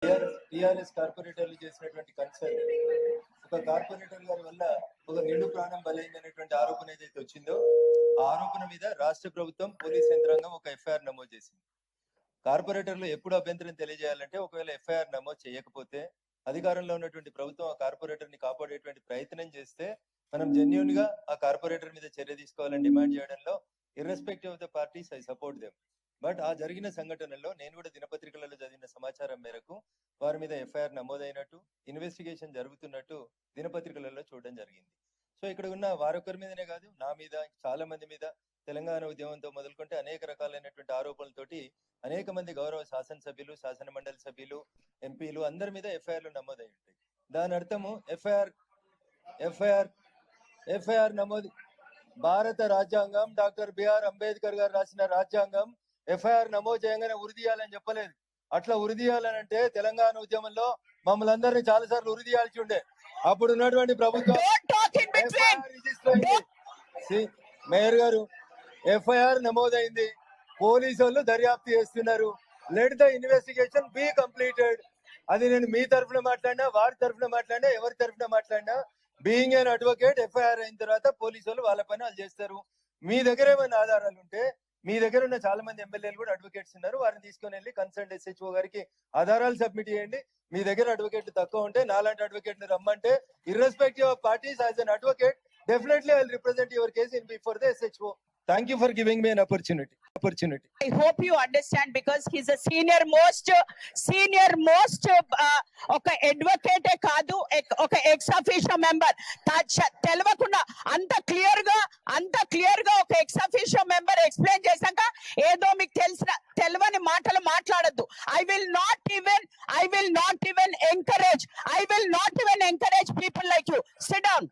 TRS కార్పొరేటర్లు చేసినటువంటి concern ఒక కార్పొరేటర్ గారి వల్ల ఒక నిండు ప్రాణం బలైందనేటువంటి ఆరోపణ ఏదైతే వచ్చిందో ఆ ఆరోపణ మీద రాష్ట్ర ప్రభుత్వం పోలీస్ యంత్రాంగం ఒక ఎఫ్ఐఆర్ నమోదు చేసింది. కార్పొరేటర్లు ఎప్పుడు అభ్యంతరం తెలియజేయాలంటే ఒకవేళ ఎఫ్ఐఆర్ నమోదు చేయకపోతే అధికారంలో ఉన్నటువంటి ప్రభుత్వం ఆ కార్పొరేటర్ ని కాపాడేటువంటి ప్రయత్నం చేస్తే మనం జెన్యూన్ గా ఆ కార్పొరేటర్ మీద చర్య తీసుకోవాలని డిమాండ్ చేయడంలో irrespective of the parties I support them. But ఆ జరిగిన సంఘటనలో నేను కూడా దినపత్రికలలో చదివిన సమాచారం మేరకు వారి మీద ఎఫ్ఐఆర్ నమోదైనట్టు ఇన్వెస్టిగేషన్ జరుగుతున్నట్టు దినపత్రికలలో చూడడం జరిగింది. సో ఇక్కడ ఉన్న వారొకరి మీదనే కాదు, నా మీద, చాలా మంది మీద, తెలంగాణ ఉద్యమంతో మొదలుకుంటే అనేక రకాలైనటువంటి ఆరోపణలతోటి అనేక మంది గౌరవ శాసనసభ్యులు, శాసన మండలి సభ్యులు, ఎంపీలు అందరి మీద ఎఫ్ఐఆర్లు నమోదై ఉంటాయి. దాని అర్థము ఎఫ్ఐఆర్ నమోదు భారత రాజ్యాంగం డాక్టర్ బిఆర్ అంబేద్కర్ గారు రాసిన రాజ్యాంగం ఎఫ్ఐఆర్ నమోదు చేయగానే ఉరిదీయాలని చెప్పలేదు. అట్లా ఉరిదీయాలని అంటే తెలంగాణ ఉద్యమంలో మమ్మల్ని అందరినీ చాలా సార్లు ఉరిదీయాల్సి ఉండే. అప్పుడు ఉన్నటువంటి ప్రభుత్వం మేయర్ గారు ఎఫ్ఐఆర్ నమోదైంది, పోలీసు వాళ్ళు దర్యాప్తు చేస్తున్నారు. Let the investigation be completed. అది నేను మీ తరఫున మాట్లాడినా, వారి తరఫున మాట్లాడినా, ఎవరి తరఫున మాట్లాడినా, బీయింగ్ అన్ అడ్వకేట్ ఎఫ్ఐఆర్ అయిన తర్వాత పోలీసు వాళ్ళు వాళ్ళ పని వాళ్ళు చేస్తారు. మీ దగ్గర ఏమైనా ఆధారాలు ఉంటే, మీ దగ్గర ఉన్న చాలా మంది ఎమ్మెల్యేలు కూడా అడ్వకేట్స్ ఉన్నారు, వారిని తీసుకొని వెళ్ళి కన్సర్న్ SHO గారికి ఆధారాలు సబ్మిట్ చేయండి. మీ దగ్గర అడ్వకేట్ తక్కువ ఉంటే నాలాంటి అడ్వకేట్ ని రమ్మంటే, irrespective of parties, as an advocate definitely I will represent your case in before the SHO. Thank you for giving me an opportunity. I hope you understand, because he's a senior most ఒక అడ్వకేటే కాదు, ఒక ex officio member. తెలవకుండా అంత clear గా ఒక ex officio member explain చేశాక ఏదో మీకు తెలియని మాటలు మాట్లాడద్దు. I will not even encourage people like you. Sit down.